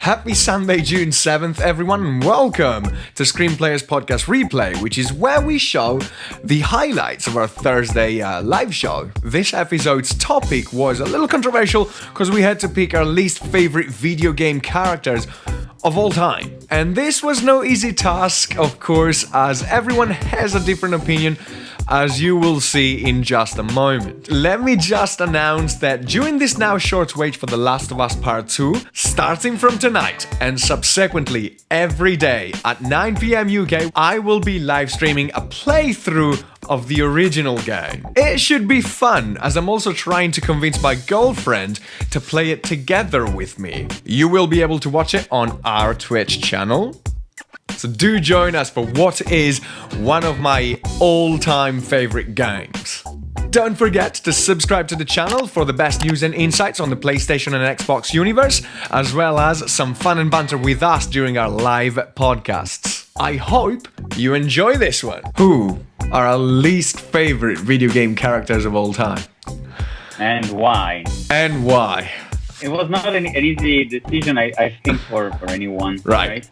Happy Sunday, June 7th, everyone, and welcome to ScreenPlayers Podcast Replay, which is where we show the highlights of our Thursday live show. This episode's topic was a little controversial because we had to pick our least favorite video game characters of all time. And this was no easy task, of course, as everyone has a different opinion, as you will see in just a moment. Let me just announce that during this now short wait for The Last of Us Part 2, starting from tonight and subsequently every day at 9 PM UK, I will be live streaming a playthrough of the original game. It should be fun, as I'm also trying to convince my girlfriend to play it together with me. You will be able to watch it on our Twitch channel. So do join us for what is one of my all-time favorite games. Don't forget to subscribe to the channel for the best news and insights on the PlayStation and Xbox universe, as well as some fun and banter with us during our live podcasts. I hope you enjoy this one. Who are our least favorite video game characters of all time? And why? And why? It was not an easy decision, I think, for anyone. Right.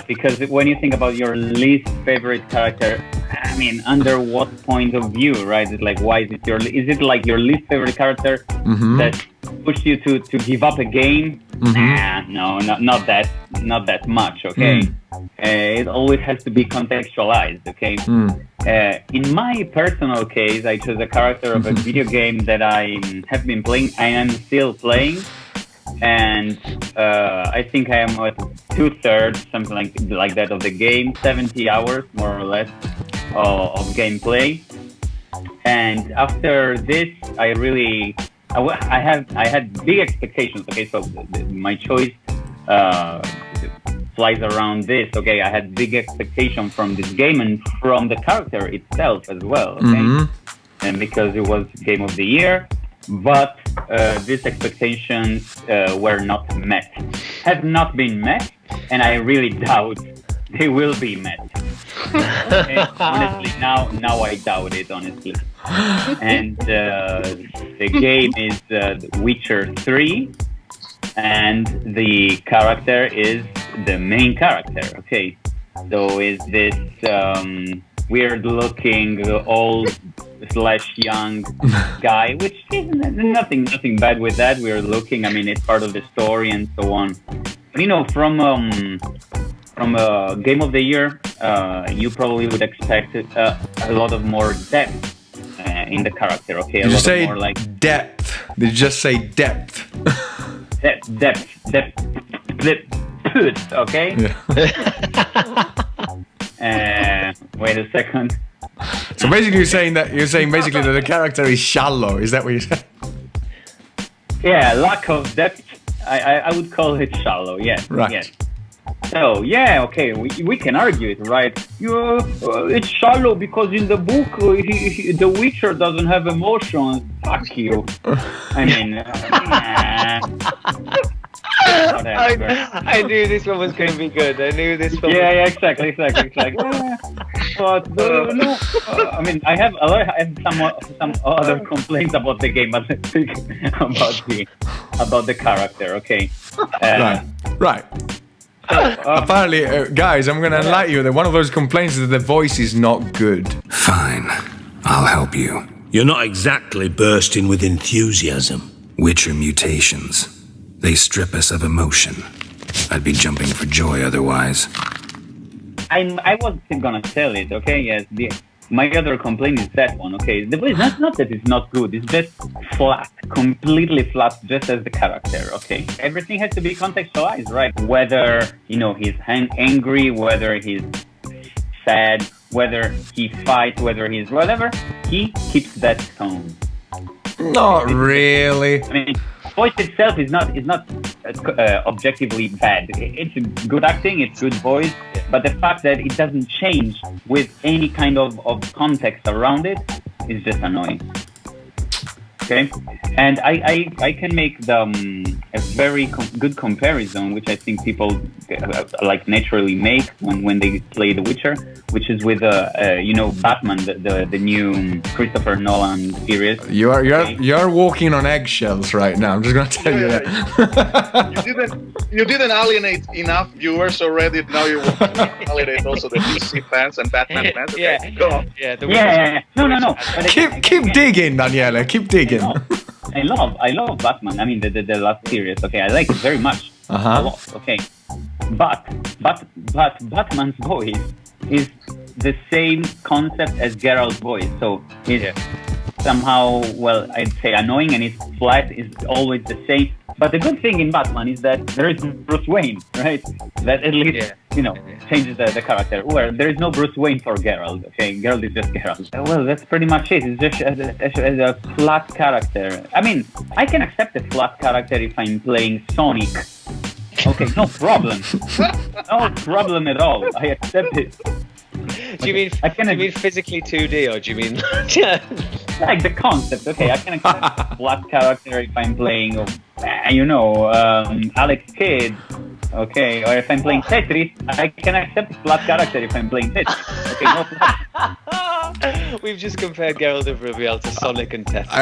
Because when you think about your least favorite character, I mean, under what point of view, right? It's like, why is it is it like your least favorite character that pushed you to give up a game? No, not that much. Okay, it always has to be contextualized. Okay. In my personal case, I chose a character of a video game that I have been playing. I am still playing. And I think I am at 2/3, something like that, of the game, 70 hours more or less of gameplay. And after this, I had big expectations. Okay, so my choice flies around this. Okay, I had big expectations from this game and from the character itself as well. Okay, and because it was Game of the Year. But these expectations were not met, have not been met, and I really doubt they will be met. Okay? Honestly, now I doubt it, honestly. And the game is Witcher 3, and the character is the main character. Okay, so is this weird-looking old/young guy, which is nothing bad with that. We're looking. I mean, it's part of the story and so on. But, you know, from Game of the Year, you probably would expect a lot of more depth in the character. Okay, Did you say more like depth? Did you just say depth? depth. Okay. Yeah. Wait a second. So basically, you're saying that the character is shallow. Is that what you're saying? Yeah, lack of depth. I would call it shallow. Yes. Right. Yes. So yeah, okay, we can argue it, right? It's shallow because in the book, the Witcher doesn't have emotions. Fuck you. I mean. I knew this one was going to be good. I knew this one. Yeah, exactly. But no, I mean, I have some other complaints about the game, but let's speak about the character. Okay. Right. Apparently, guys, I'm going to enlighten you that one of those complaints is that the voice is not good. Fine, I'll help you. You're not exactly bursting with enthusiasm. Witcher mutations. They strip us of emotion. I'd be jumping for joy otherwise. I wasn't gonna tell it, okay? Yes, my other complaint is that one, okay? It's not that it's not good, it's just flat, completely flat, just as the character, okay? Everything has to be contextualized, right? Whether, he's angry, whether he's sad, whether he fights, whether he's whatever, he keeps that tone. Not really. I mean, voice itself is not objectively bad. It's good acting, it's good voice, but the fact that it doesn't change with any kind of context around it is just annoying. Okay, and I can make a very good comparison, which I think people like naturally make when they play The Witcher, which is with Batman, the new Christopher Nolan series. You're walking on eggshells right now. I'm just gonna tell you that. You didn't alienate enough viewers already. Now you want to alienate also the DC fans and Batman fans. Okay, go on. No. Keep digging, Daniele. Keep digging. I love Batman. I mean, the last series. Okay, I like it very much. A lot. Okay, but Batman's voice is the same concept as Geralt's voice. So it's somehow, well, I'd say annoying, and his flat is always the same. But the good thing in Batman is that there is Bruce Wayne, right? That at least, changes the character. Where there is no Bruce Wayne for Geralt, okay? Geralt is just Geralt. Well, that's pretty much it. It's just a flat character. I mean, I can accept a flat character if I'm playing Sonic. Okay, no problem. No problem at all. I accept it. Do you mean physically 2D, or do you mean like the concept? Okay, I can accept a flat character if I'm playing, Alex Kidd. Okay, or if I'm playing Tetris, I can accept a flat character if I'm playing Tetris. Okay, no problem. We've just compared Geralt of Rivia to Sonic and Tetris.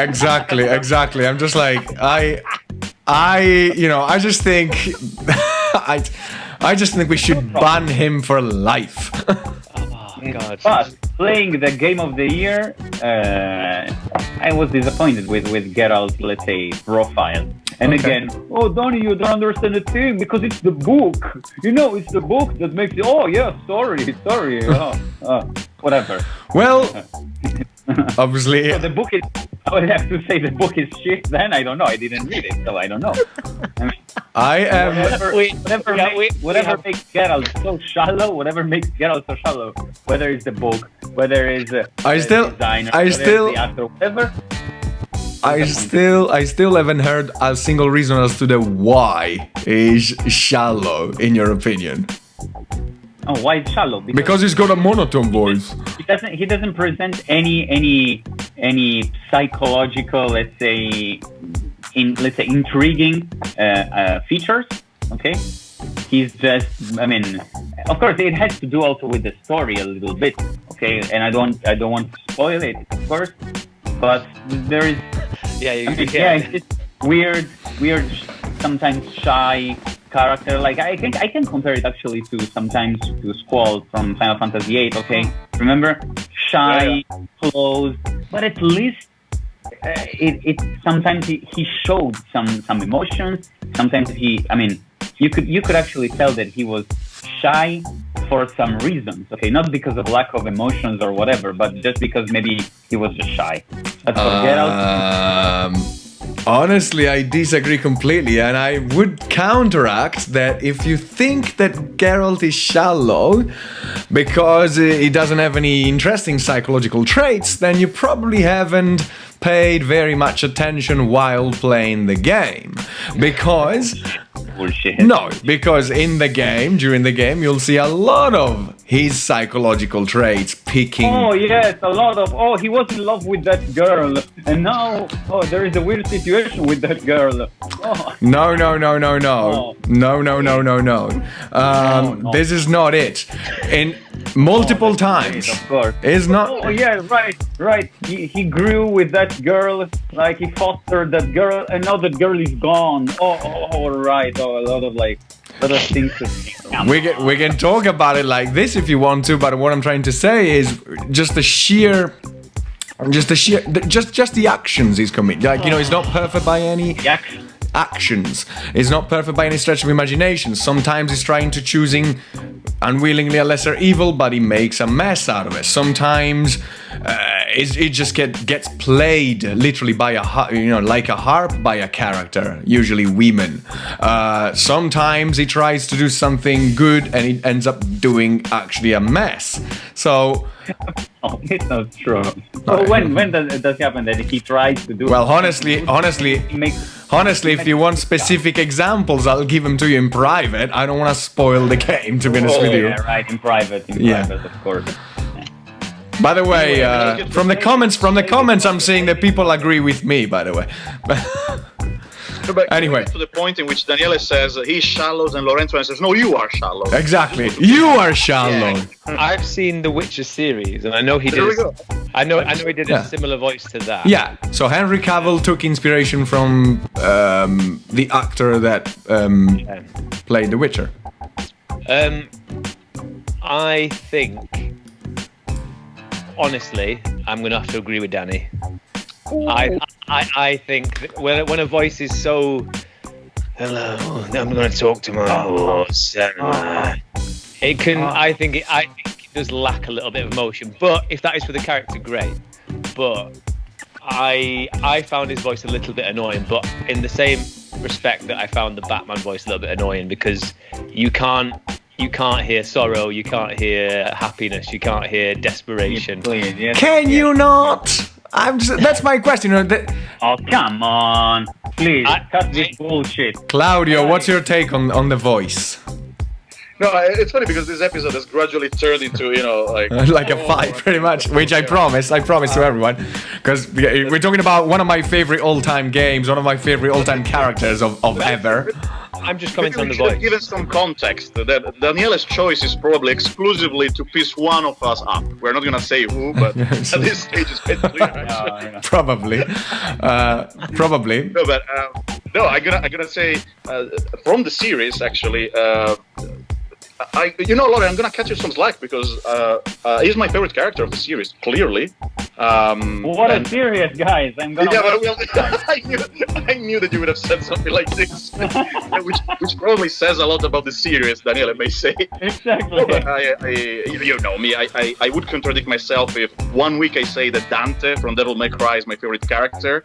Exactly. I'm just like I just think I just think we should ban him for life. God. But playing the game of the year, I was disappointed with Geralt's, let's say, profile. And again, Donnie, you don't understand the thing because it's the book. It's the book that makes it. Oh yeah, sorry. Whatever. Well, obviously, so the book is. I would have to say the book is shit. Then I don't know. I didn't read it, so I don't know. I mean, whatever makes Geralt so shallow, whether it's the book, whether it's the designer, the actor, whatever. I still haven't heard a single reason as to the why is shallow, in your opinion. Oh, why is shallow? Because he's got a monotone voice. He doesn't present any psychological, let's say intriguing features. Okay, he's just. I mean, of course, it has to do also with the story a little bit. Okay, and I don't want to spoil it, of course, but there is. It's just weird, sometimes shy character. Like I think I can compare it actually to Squall from Final Fantasy VIII. Okay, remember, shy, closed, but at least it sometimes he showed some emotions. Sometimes you could actually tell that he was shy for some reasons. Okay, not because of lack of emotions or whatever, but just because maybe he was just shy. That's for Geralt. Honestly, I disagree completely, and I would counteract that if you think that Geralt is shallow because he doesn't have any interesting psychological traits, then you probably haven't paid very much attention while playing the game. Because during the game, you'll see a lot of his psychological traits picking. Oh yes, a lot of. Oh, he was in love with that girl, and now there is a weird situation with that girl. Oh. No. This is not it. In multiple times, of course. It's not. Oh yeah, right. He grew with that girl, like he fostered that girl, and now that girl is gone. Right. A lot of things to think. We can talk about it like this if you want to, but what I'm trying to say is just the actions he's committing. Like, he's not perfect by any actions. He's not perfect by any stretch of imagination. Sometimes he's trying to choosing unwillingly a lesser evil, but he makes a mess out of it. Sometimes it just gets played literally by like a harp by a character, usually women. Sometimes he tries to do something good and he ends up doing actually a mess. So it's not true. So when does it happen that he tries to do? Well, honestly, if you want specific examples, I'll give them to you in private. I don't want to spoil the game, to be honest with you. Yeah, right, in private, of course. By the way, from the comments, I'm seeing that people agree with me. By the way, But anyway, to the point in which Daniele says he's shallow, and Lorenzo says, "No, you are shallow." exactly. You are shallow. I've seen the Witcher series, and I know he did. There we go. I know he did a similar voice to that. Yeah. So Henry Cavill took inspiration from the actor that played The Witcher. I think, honestly, I'm going to have to agree with Danny. I think that when a voice is so, hello, I'm going to talk to my horse. It can. I think it does lack a little bit of emotion. But if that is for the character, great. But I found his voice a little bit annoying. But in the same respect that I found the Batman voice a little bit annoying, because you can't hear sorrow, you can't hear happiness, you can't hear desperation. Can you not? That's my question. Oh, come on. Please, cut this bullshit. Claudio, what's your take on the voice? No, it's funny because this episode has gradually turned into, like a fight, pretty much, which I promise to everyone, because we're talking about one of my favorite all-time games, one of my favorite all-time characters of ever. I'm just commenting on the should have voice. given some context that Daniele's choice is probably exclusively to piss one of us up. We're not gonna say who, but at this stage it's been clear. Actually. Probably. No, but I'm gonna say from the series actually. Lauren, I'm gonna catch you some slack because he's my favorite character of the series, clearly. What a serious, guys! I'm gonna. Yeah, I knew that you would have said something like this, which probably says a lot about the series, Daniele may say. Exactly. No, but you know me. I would contradict myself if 1 week I say that Dante from Devil May Cry is my favorite character,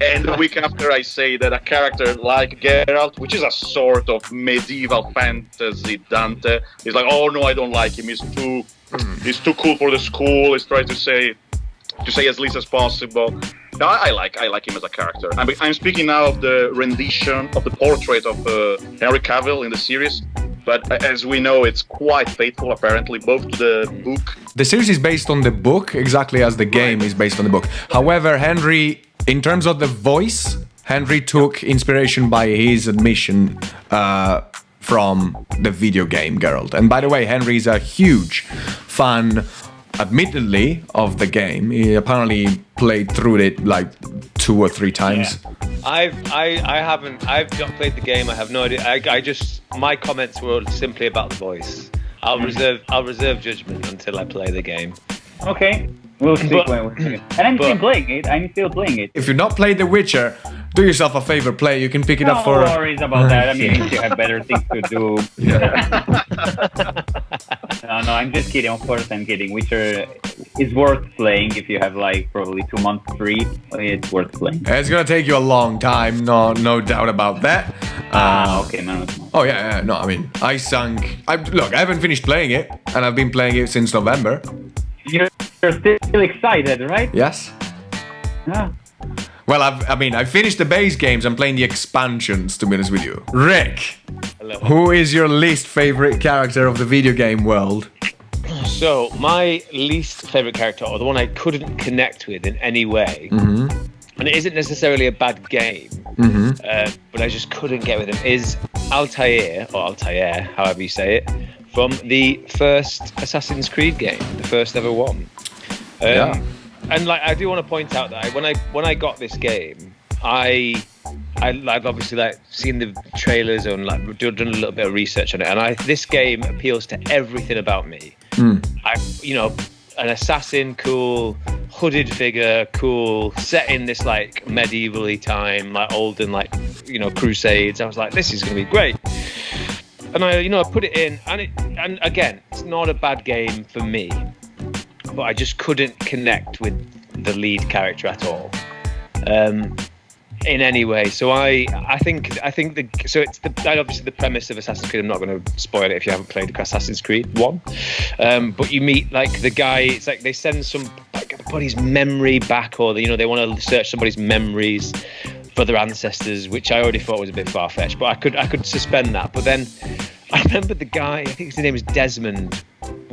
and the week after I say that a character like Geralt, which is a sort of medieval fantasy Dante, is like, oh no, I don't like him. He's too cool for the school. He's trying to say as least as possible. No, I like him as a character. I'm speaking now of the rendition of the portrait of Henry Cavill in the series. But as we know, it's quite faithful, apparently, both to the book. The series is based on the book, exactly as the game is based on the book. However, Henry, in terms of the voice, Henry took inspiration by his admission from the video game Geralt. And by the way, Henry is a huge fan, admittedly, of the game. He apparently played through it like 2 or 3 times. Yeah. I've not played the game. I have no idea. My comments were simply about the voice. I'll reserve judgment until I play the game. Okay. We'll see. And I'm still playing it. If you've not played The Witcher, do yourself a favor, play. You can pick it up for. No worries about that. I mean, if you have better things to do. No, I'm just kidding. Of course, I'm kidding. Witcher is worth playing if you have like probably 2 months free. It's worth playing. It's gonna take you a long time. No doubt about that. Okay, man. Oh yeah. No, I mean, I haven't finished playing it, and I've been playing it since November. You're still excited, right? Yes. Yeah. Well, I finished the base games. I'm playing the expansions, to be honest with you. Rick, Hello. Who is your least favorite character of the video game world? So, my least favorite character, or the one I couldn't connect with in any way, and it isn't necessarily a bad game, but I just couldn't get with him, is Altaïr, or Altaïr, however you say it, from the first Assassin's Creed game, the first ever one. And like, I do want to point out that when I got this game, I've obviously like seen the trailers and like done a little bit of research on it, and this game appeals to everything about me. An assassin, cool, hooded figure, cool, set in this like medievally time, like olden, like crusades. I was like, this is gonna be great. And I put it in, and again, it's not a bad game for me, but I just couldn't connect with the lead character at all, in any way. So I think it's obviously the premise of Assassin's Creed. I'm not going to spoil it if you haven't played Assassin's Creed 1, but you meet like the guy. It's like they send somebody's memory back, or they want to search somebody's memories for their ancestors, which I already thought was a bit far-fetched, but I could suspend that. But then I remember the guy, I think his name is Desmond,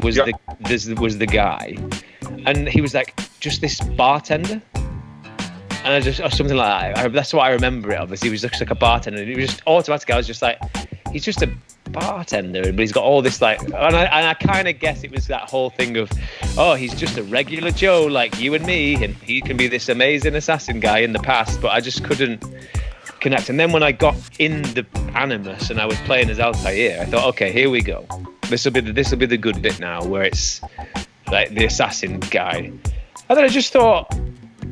was the guy, and he was like just this bartender. And I just, or something like that. That's what I remember it of. He was just like a bartender. And it was just automatically, I was just like, he's just a bartender, but he's got all this like, and I kind of guess it was that whole thing of, oh, he's just a regular Joe like you and me, and he can be this amazing assassin guy in the past, but I just couldn't connect. And then when I got in the Animus and I was playing as Altaïr, I thought, okay, here we go. This will be the good bit now, where it's like the assassin guy. And then I just thought,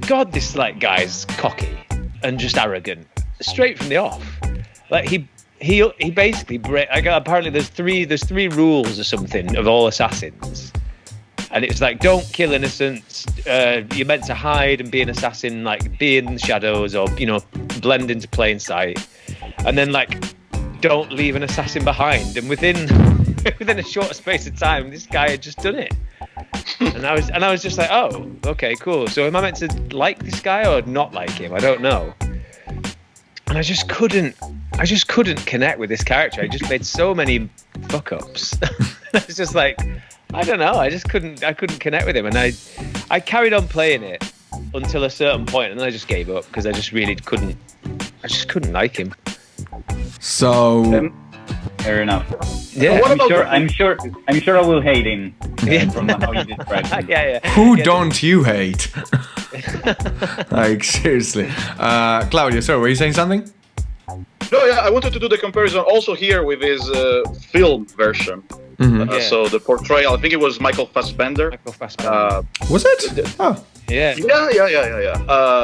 God, this like guy's cocky and just arrogant straight from the off. Like he basically apparently there's three rules or something of all assassins, and it's like, don't kill innocents. You're meant to hide and be an assassin, like be in the shadows or blend into plain sight, and then like don't leave an assassin behind. And within a short space of time, this guy had just done it. And I was just like, oh, okay, cool. So am I meant to like this guy or not like him? I don't know. And I just couldn't connect with this character. I just made so many fuck ups. I was just like, I don't know. I couldn't connect with him. And I carried on playing it until a certain point, and then I just gave up because I just couldn't like him. So fair enough. Yeah, I'm sure I will hate him from how you described him. Yeah. who don't you hate? Like seriously, Claudio. Sorry, were you saying something? No, yeah, I wanted to do the comparison also here with his film version. So the portrayal, I think it was Michael Fassbender. Was it? Oh. Yeah.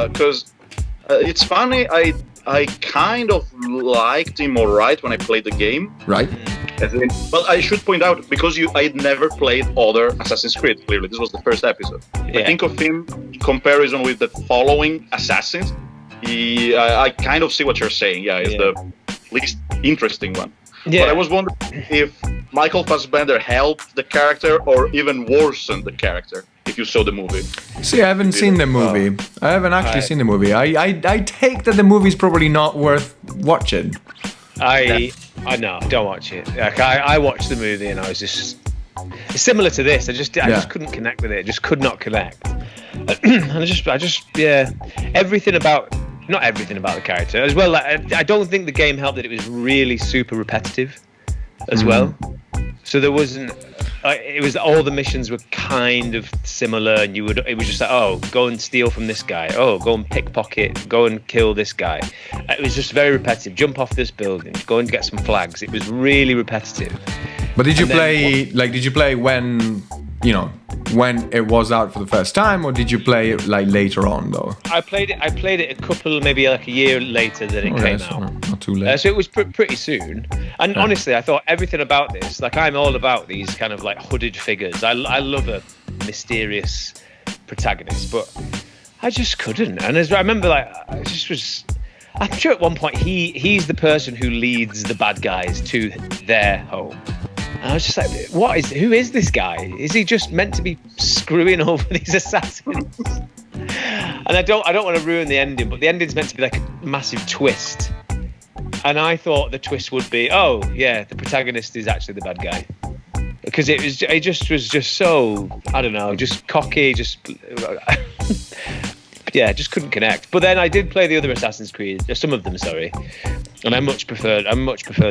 Because it's funny, I kind of liked him alright when I played the game. Right. Well, I should point out, because I'd never played other Assassin's Creed, clearly. This was the first episode. Yeah. I think of him in comparison with the following Assassins. I kind of see what you're saying. Yeah, he's the least interesting one. Yeah. But I was wondering if Michael Fassbender helped the character or even worsened the character, if you saw the movie. See, I haven't seen the movie. I haven't actually seen the movie. I take that the movie's probably not worth watching. I know, don't watch it. Like, I watched the movie and I was just, it's similar to this. I just couldn't connect with it. I just could not connect. And I just not everything about the character as well. Like, I don't think the game helped that it was really super repetitive as well. So there wasn't. It was all the missions were kind of similar, and it was just like, oh, go and steal from this guy. Oh, go and pickpocket. Go and kill this guy. It was just very repetitive. Jump off this building. Go and get some flags. It was really repetitive. But did you play when when it was out for the first time, or did you play it like later on though? I played it a couple, maybe like a year later than it came out. Not too late. So it was pretty soon. And honestly, I thought everything about this, like I'm all about these kind of like hooded figures. I love a mysterious protagonist, but I just couldn't. And I remember, like, I'm sure at one point he's the person who leads the bad guys to their home. And I was just like, who is this guy? Is he just meant to be screwing over these assassins? And I don't want to ruin the ending, but the ending's meant to be like a massive twist. And I thought the twist would be, oh yeah, the protagonist is actually the bad guy. Because it was just so, I don't know, just cocky, just yeah, just couldn't connect. But then I did play the other Assassin's Creed, some of them, sorry, and I much preferred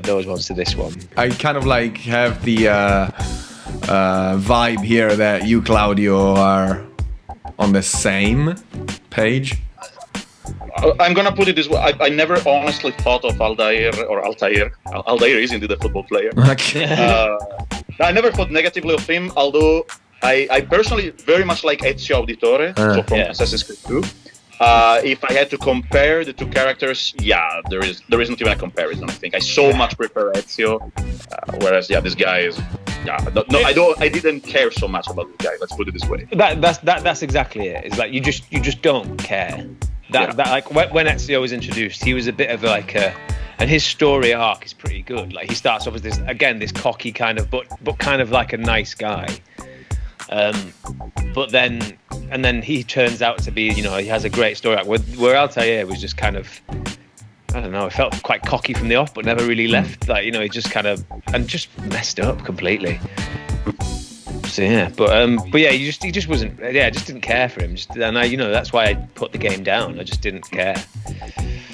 those ones to this one. I kind of like have the vibe here that you, Claudio, are on the same page. I'm gonna put it this way. I never honestly thought of Altaïr. Altaïr is indeed a football player. Okay. I never thought negatively of him, although I personally very much like Ezio Auditore, so from Assassin's Creed 2. If I had to compare the two characters, there isn't even a comparison. I think I so much prefer Ezio, whereas this guy is. I didn't care so much about the guy. Let's put it this way. That's exactly it. It's like you just don't care. That like when Ezio was introduced, he was a bit of like and his story arc is pretty good. Like he starts off as this cocky kind of, but kind of like a nice guy. But then he turns out to be, he has a great story arc. Where Altaïr was just kind of, I don't know, it felt quite cocky from the off, but never really left. Like, he just kind of, and just messed up completely. So yeah, but yeah, he just wasn't. Yeah, I just didn't care for him. That's why I put the game down. I just didn't care.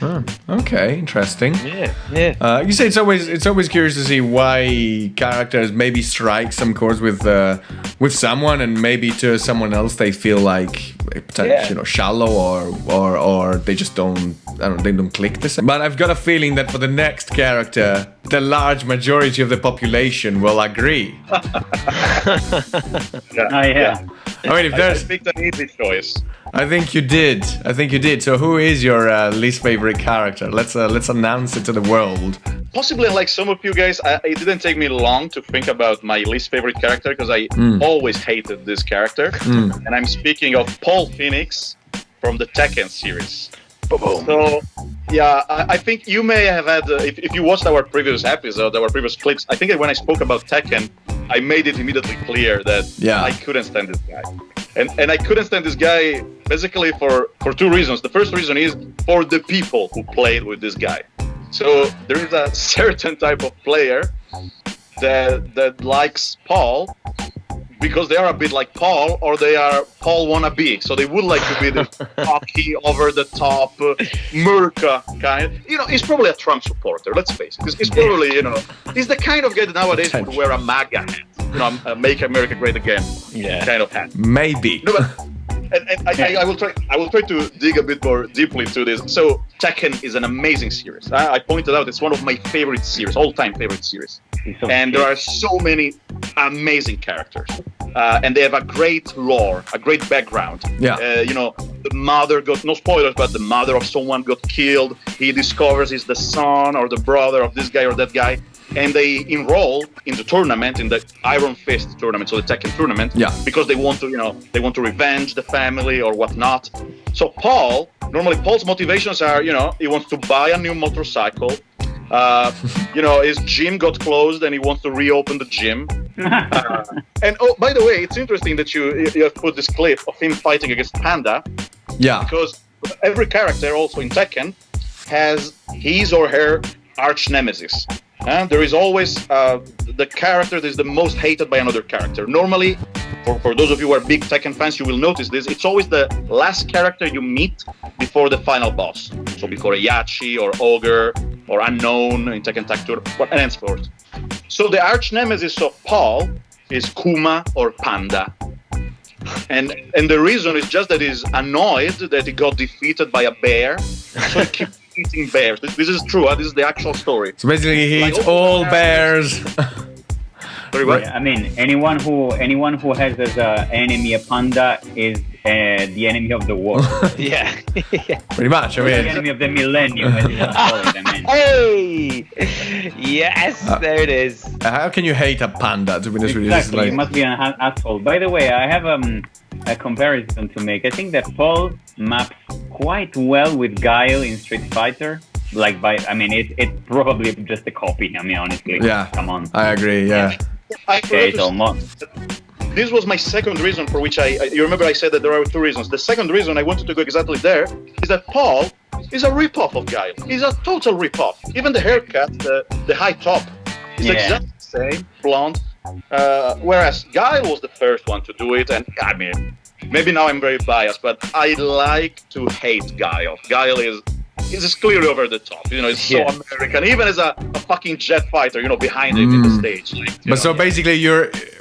Oh, okay, interesting. Yeah. You say it's always curious to see why characters maybe strike some chords with someone, and maybe to someone else they feel like shallow or they just don't. I don't know, they don't click the same. But I've got a feeling that for the next character, the large majority of the population will agree. Yeah. I mean, if there's, I picked an easy choice. I think you did. So who is your least favorite character? Let's announce it to the world. Possibly, like some of you guys, it didn't take me long to think about my least favorite character because I always hated this character. And I'm speaking of Paul Phoenix from the Tekken series. So, yeah, I think you may have had, if you watched our previous episode, our previous clips, I think that when I spoke about Tekken, I made it immediately clear that I couldn't stand this guy. And I couldn't stand this guy basically for two reasons. The first reason is for the people who played with this guy. So there is a certain type of player that likes Paul because they are a bit like Paul, or they are Paul wannabe. So they would like to be the cocky, over-the-top, Murka kind. He's probably a Trump supporter, let's face it. He's probably, he's the kind of guy that nowadays would wear a MAGA hat. Make America great again kind of hat. Maybe. No, but, and I will try to dig a bit more deeply into this. So Tekken is an amazing series. I pointed out it's one of my favorite series, all-time favorite series. And there are so many amazing characters. And they have a great lore, a great background. Yeah. The mother got, no spoilers, but the mother of someone got killed. He discovers he's the son or the brother of this guy or that guy. And they enroll in the tournament, in the Iron Fist tournament, so the Tekken tournament, because they want to revenge the family or whatnot. So Paul's motivations are, he wants to buy a new motorcycle. His gym got closed and he wants to reopen the gym. And by the way, it's interesting that you have put this clip of him fighting against Panda. Yeah. Because every character also in Tekken has his or her arch nemesis. And there is always the character that is the most hated by another character. Normally, for those of you who are big Tekken fans, you will notice this. It's always the last character you meet before the final boss. So before a Yachi or Ogre or Unknown in Tekken Tag Tour, and henceforth. So the arch nemesis of Paul is Kuma or Panda. And the reason is just that he's annoyed that he got defeated by a bear. So he keeps eating bears. This is true. This is the actual story. So basically, he eats all bears. Very well. I mean, anyone who has as an enemy a panda is the enemy of the world. Yeah. Pretty much. I mean, the enemy of the millennium. As you want to call it, I mean. Hey! Yes, there it is. How can you hate a panda? To be honest with you, Exactly. like... You must be an asshole. By the way, I have a comparison to make. I think that Paul maps quite well with Guile in Street Fighter. It's probably just a copy. I mean, honestly. Yeah. Come on. I agree. Yeah. It's almost. This was my second reason for which you remember I said that there are two reasons. The second reason I wanted to go exactly there is that Paul is a rip-off of Guile. He's a total rip-off. Even the haircut, the high top, is exactly the same, blonde. Whereas Guile was the first one to do it, and I mean, maybe now I'm very biased, but I like to hate Guile. Guile is clearly over the top. It's so American. Even as a fucking jet fighter, behind it in the stage. Basically,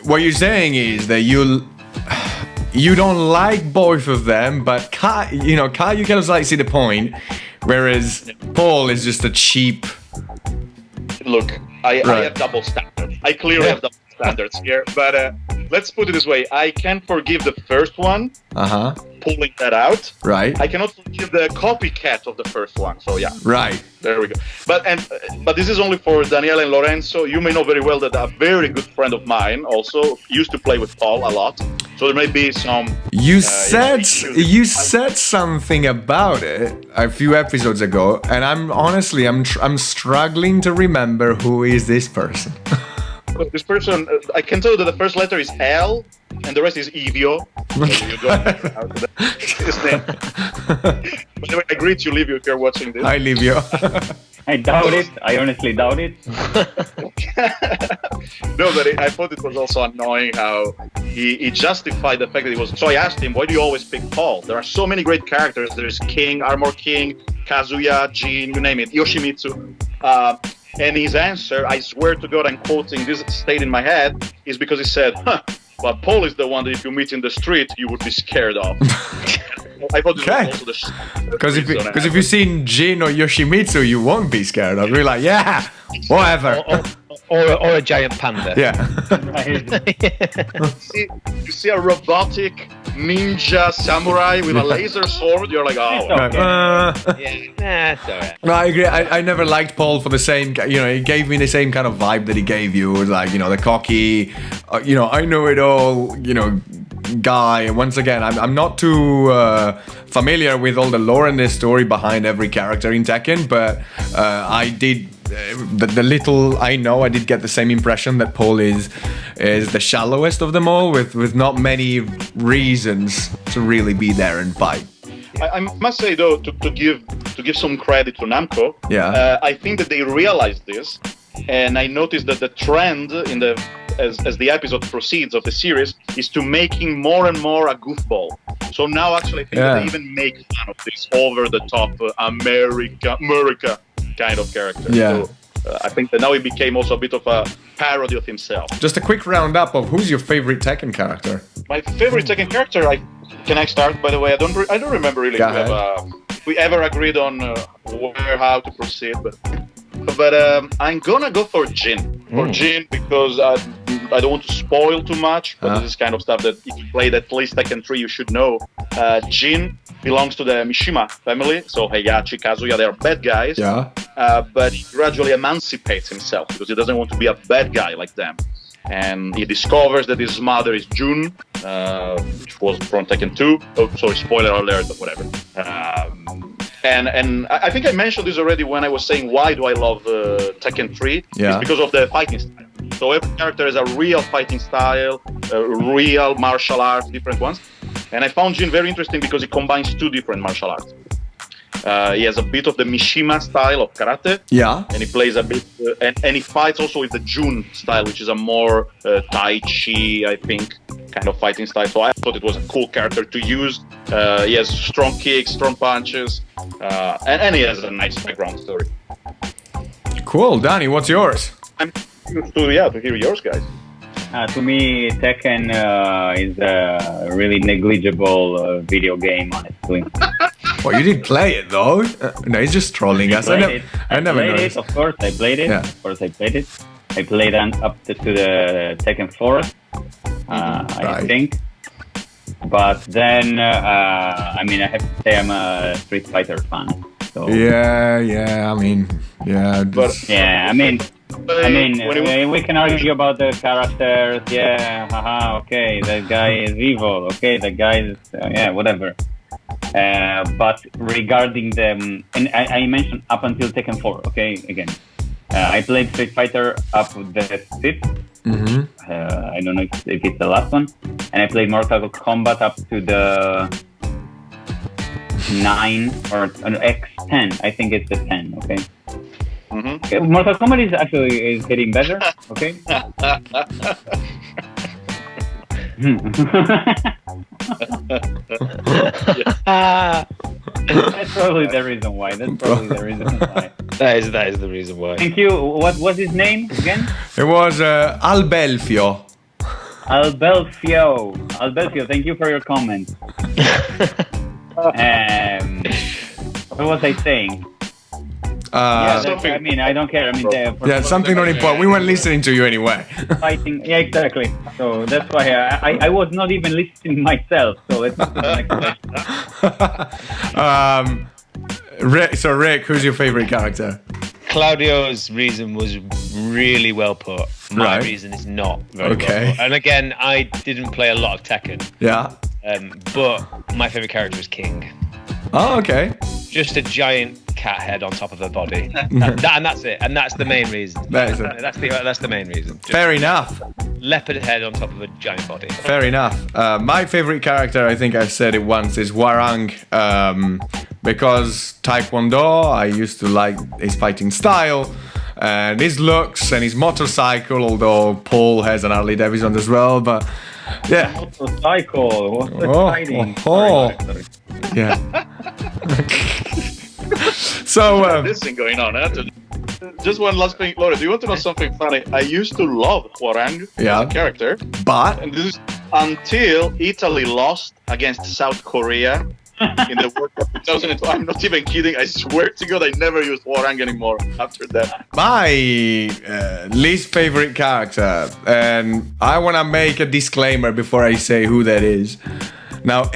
what you're saying is that you don't like both of them, but Kai, you kind of like see the point, whereas Paul is just a cheap. Look, I have double standards. I clearly have double standards here, but let's put it this way: I can forgive the first one. Pulling that out. Right. I cannot forgive the copycat of the first one. So yeah. Right. There we go. But this is only for Danielle and Lorenzo. You may know very well that a very good friend of mine also used to play with Paul a lot. So there may be some. You said something about it a few episodes ago, and I'm struggling to remember who is this person. This person, I can tell you that the first letter is L, and the rest is Evio. So you go his name. By the way, I greet you, Livio, if you're watching this. Hi, Livio. I doubt it. I honestly doubt it. No, but I thought it was also annoying how he justified the fact that he was. So I asked him, why do you always pick Paul? There are so many great characters. There's King, Armor King, Kazuya, Jin, you name it, Yoshimitsu. And his answer, I swear to God, I'm quoting, this stayed in my head, is because he said, but Paul is the one that if you meet in the street, you would be scared of. I thought this was also the because if you've seen Jin or Yoshimitsu, you won't be scared. I'll be like, yeah, whatever. Or a giant panda. Yeah. You see a robotic ninja samurai with a laser sword, you're like, oh. That's all right. No, I agree. I never liked Paul for the same, he gave me the same kind of vibe that he gave you. It was like, the cocky, I know it all, guy. And once again, I'm not too familiar with all the lore and the story behind every character in Tekken, but I did. The little I know, I did get the same impression that Paul is the shallowest of them all, with not many reasons to really be there and fight. I must say though, to give some credit to Namco, I think that they realized this, and I noticed that the trend as the episode proceeds of the series is to making more and more a goofball. So now actually I think that they even make fun of this over the top America kind of character. Yeah. So, I think that now he became also a bit of a parody of himself. Just a quick roundup of who's your favorite Tekken character. My favorite Tekken character, can I start, by the way? I don't remember really if we ever agreed on how to proceed, but I'm gonna go for Jin. Jin because I don't want to spoil too much, but this is kind of stuff that if you played at least Tekken 3 you should know. Jin belongs to the Mishima family, so Heihachi, Kazuya, they are bad guys. Yeah. But he gradually emancipates himself because he doesn't want to be a bad guy like them. And he discovers that his mother is Jun, which was from Tekken 2. Oh, sorry, spoiler alert, but whatever. And I think I mentioned this already when I was saying why do I love Tekken 3? It's because of the fighting style. So every character has a real fighting style, real martial arts, different ones. And I found Jin very interesting because he combines two different martial arts. He has a bit of the Mishima style of karate. Yeah. And he plays a bit, and he fights also with the Jun style, which is a more Tai Chi, I think, kind of fighting style. So I thought it was a cool character to use. He has strong kicks, strong punches, and he has a nice background story. Cool. Danny, what's yours? I'm curious to hear yours, guys. To me, Tekken is a really negligible video game, honestly. Well, you did play it though. No, he's just trolling us. I never noticed. Of course, I played it. Yeah. Of course, I played it. I played up to the Tekken 4, I think. But then, I have to say I'm a Street Fighter fan. So. We can argue about the characters. Okay, that guy is evil. Okay, that guy is whatever. But regarding them, and I mentioned up until Tekken 4. Okay, again, I played Street Fighter up to the 5th. Mm-hmm. I don't know if it's the last one, and I played Mortal Kombat up to the 9 or X10. I think it's the 10. Okay. Mm-hmm. Okay, Mortal Kombat is getting better. Okay. That's probably the reason why. That is the reason why. Thank you. What was his name again? It was Albelfio. Albelfio, thank you for your comment. What was I saying? I don't care. Something not important. We weren't listening to you anyway. Fighting, yeah, exactly. So that's why I was not even listening myself. So let's go to the next question. Rick, who's your favorite character? Claudio's reason was really well put. My reason is not very well put. And again, I didn't play a lot of Tekken. Yeah. But my favorite character is King. Oh, okay. Just a giant cat head on top of her body. And that's it. And that's the main reason. That's the main reason. Just fair enough. Leopard head on top of a giant body. Fair enough. My favorite character, I think I've said it once, is Warang because Taekwondo, I used to like his fighting style and his looks and his motorcycle, although Paul has an Harley Davidson as well, but yeah. Motorcycle, what's exciting? Sorry. Yeah. So, this thing going on. Just one last thing, Laura. Do you want to know something funny? I used to love Hwoarang as a character, but and this is until Italy lost against South Korea in the World Cup 2002. I'm not even kidding. I swear to God, I never used Hwoarang anymore after that. My least favorite character, and I want to make a disclaimer before I say who that is. Now,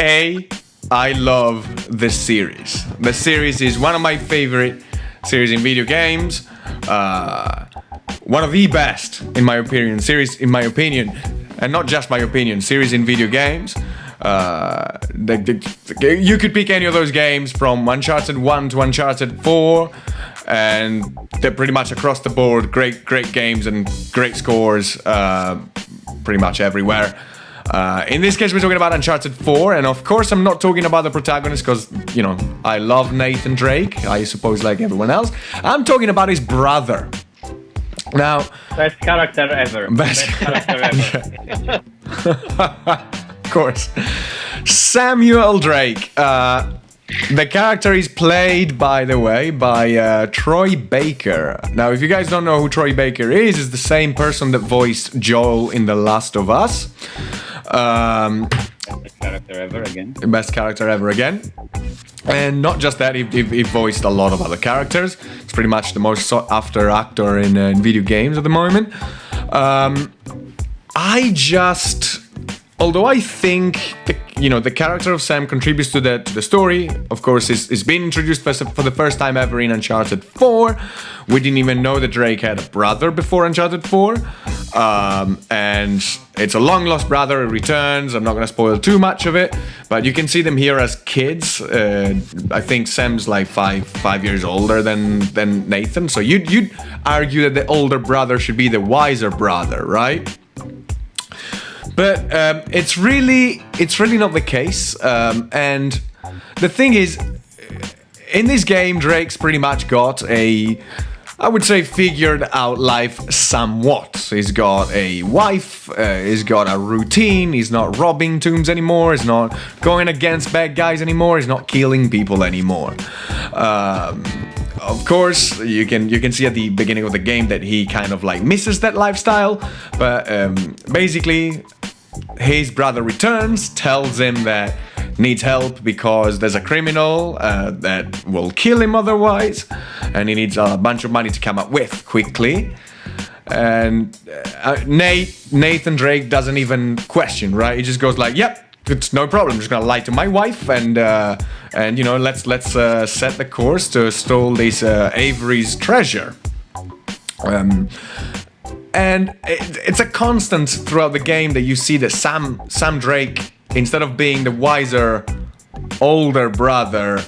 I love this series. The series is one of my favorite series in video games. One of the best, in my opinion, series, in my opinion, and not just my opinion, series in video games. You could pick any of those games from Uncharted 1 to Uncharted 4, and they're pretty much across the board great games and great scores pretty much everywhere. In this case, we're talking about Uncharted 4, and of course, I'm not talking about the protagonist because, you know, I love Nathan Drake, I suppose, like everyone else. I'm talking about his brother. Now, best character ever. Best character ever. Of course. Samuel Drake. The character is played, by the way, by Troy Baker. Now, if you guys don't know who Troy Baker is, it's the same person that voiced Joel in The Last of Us. Best character ever again. Best character ever again. And not just that, he voiced a lot of other characters. It's pretty much the most sought after actor in video games at the moment. Although I think the character of Sam contributes to the story, of course, is being introduced for the first time ever in Uncharted 4. We didn't even know that Drake had a brother before Uncharted 4. And it's a long-lost brother, it returns. I'm not going to spoil too much of it, but you can see them here as kids. I think Sam's like five years older than Nathan, so you'd argue that the older brother should be the wiser brother, right? But it's really not the case. And the thing is, in this game, Drake's pretty much got I would say, figured out life somewhat. He's got a wife, he's got a routine, he's not robbing tombs anymore, he's not going against bad guys anymore, he's not killing people anymore. Of course, you can see at the beginning of the game that he kind of like misses that lifestyle, but basically his brother returns, tells him that needs help because there's a criminal that will kill him otherwise, and he needs a bunch of money to come up with quickly. And Nathan Drake doesn't even question, right? He just goes like, "Yep, it's no problem. I'm just gonna lie to my wife, and let's set the course to steal this Avery's treasure." And it's a constant throughout the game that you see that Sam Drake, instead of being the wiser, older brother,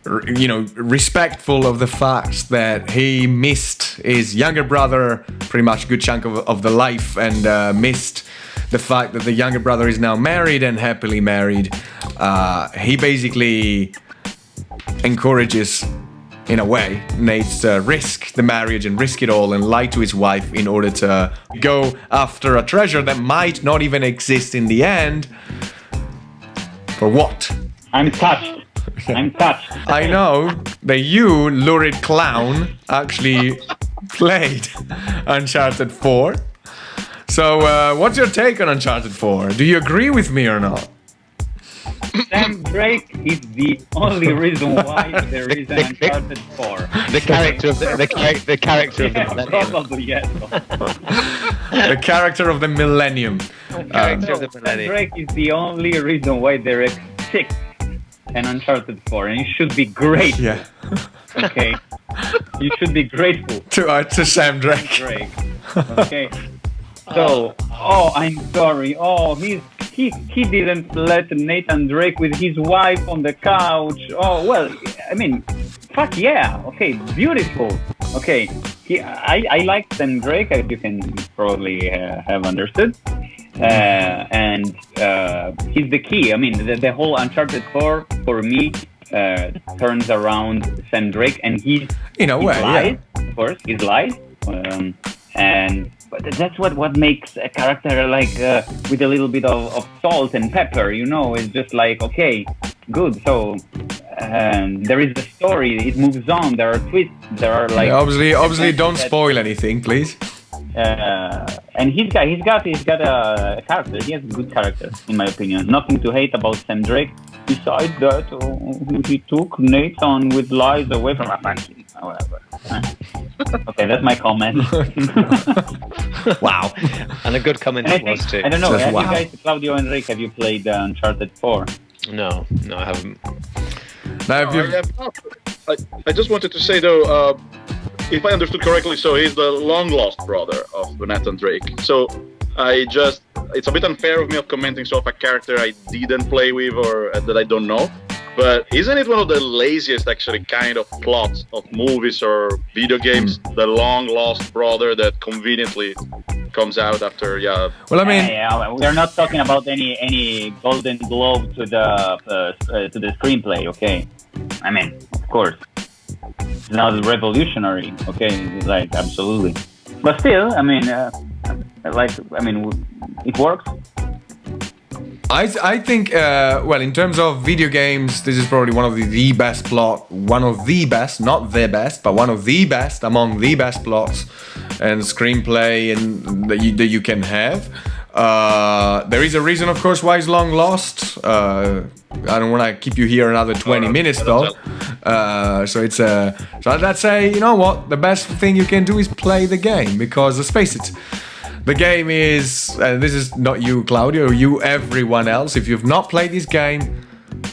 respectful of the fact that he missed his younger brother pretty much a good chunk of the life, and missed the fact that the younger brother is now married and happily married, he basically encourages, in a way, Nate to risk the marriage and risk it all and lie to his wife in order to go after a treasure that might not even exist in the end. For what? I'm touched. I'm touched. I know that you, lurid clown, actually played Uncharted 4. So, what's your take on Uncharted 4? Do you agree with me or not? Sam Drake is the only reason why there is an Uncharted 4. The character of the character of the millennium. Probably, yes. The character of the millennium. Sam Drake is the only reason why there exists an Uncharted 4, and you should be grateful. Yeah. Okay. You should be grateful to Sam Drake. Okay. So, I'm sorry. He didn't let Nathan Drake with his wife on the couch. Oh, well, I mean, fuck yeah. Okay, beautiful. Okay, I like Sam Drake, as you can probably have understood. And he's the key. I mean, the whole Uncharted 4, for me, turns around Sam Drake, and he's In a way, lies, of course, he's lies, but that's what makes a character like with a little bit of salt and pepper, it's just like, okay, good, so there is a story, it moves on, there are twists, there are like... Yeah, obviously don't spoil anything, please. And he's got a character. He has a good character, in my opinion. Nothing to hate about Sam Drake. Besides that, he took Nathan with lies away from a family. However, okay, that's my comment. Wow, and a good comment it was too. I don't know. Says, Have wow. you guys, Claudio and Rick, have you played Uncharted 4? No, I haven't. Now, I just wanted to say though, if I understood correctly, so he's the long lost brother of Nathan Drake. So it's a bit unfair of me of commenting of a character I didn't play with or that I don't know. But isn't it one of the laziest actually kind of plots of movies or video games? The long lost brother that conveniently comes out after, Well, I mean, we're not talking about any Golden Globe to the screenplay, okay? I mean, of course, it's not revolutionary, okay? Like, absolutely, but still, I mean, it works. I think, well, in terms of video games, this is probably one of the best one of the best, not the best, but one of the best among the best plots and screenplay that you can have. There is a reason, of course, why it's long lost. I don't want to keep you here another 20 minutes, though. So let's say, you know what? The best thing you can do is play the game, because let's face it, the game is, and this is not you, Claudio, you, everyone else. If you've not played this game,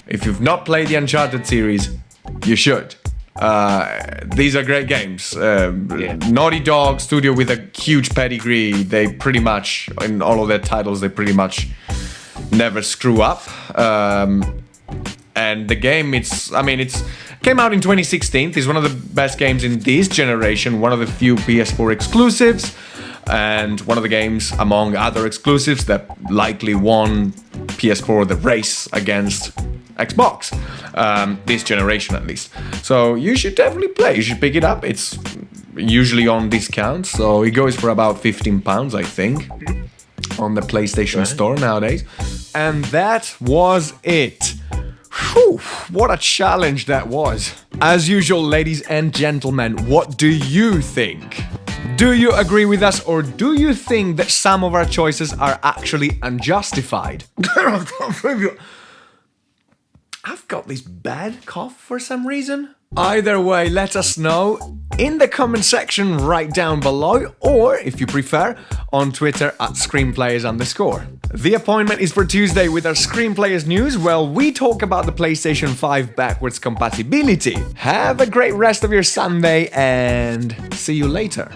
if you've not played the Uncharted series, you should. These are great games. Naughty Dog studio with a huge pedigree. They pretty much, in all of their titles, they pretty much never screw up. And the game, it came out in 2016. It's one of the best games in this generation. One of the few PS4 exclusives. And one of the games, among other exclusives, that likely won PS4 the race against Xbox, this generation at least. So you should definitely play. You should pick it up. It's usually on discount, so it goes for about £15, I think, on the PlayStation Store nowadays. And that was it. Whew, what a challenge that was. As usual, ladies and gentlemen, what do you think? Do you agree with us, or do you think that some of our choices are actually unjustified? I've got this bad cough for some reason. Either way, let us know in the comment section right down below, or if you prefer, on Twitter at ScreenPlayers_. The appointment is for Tuesday with our ScreenPlayers news, where we talk about the PlayStation 5 backwards compatibility. Have a great rest of your Sunday, and see you later.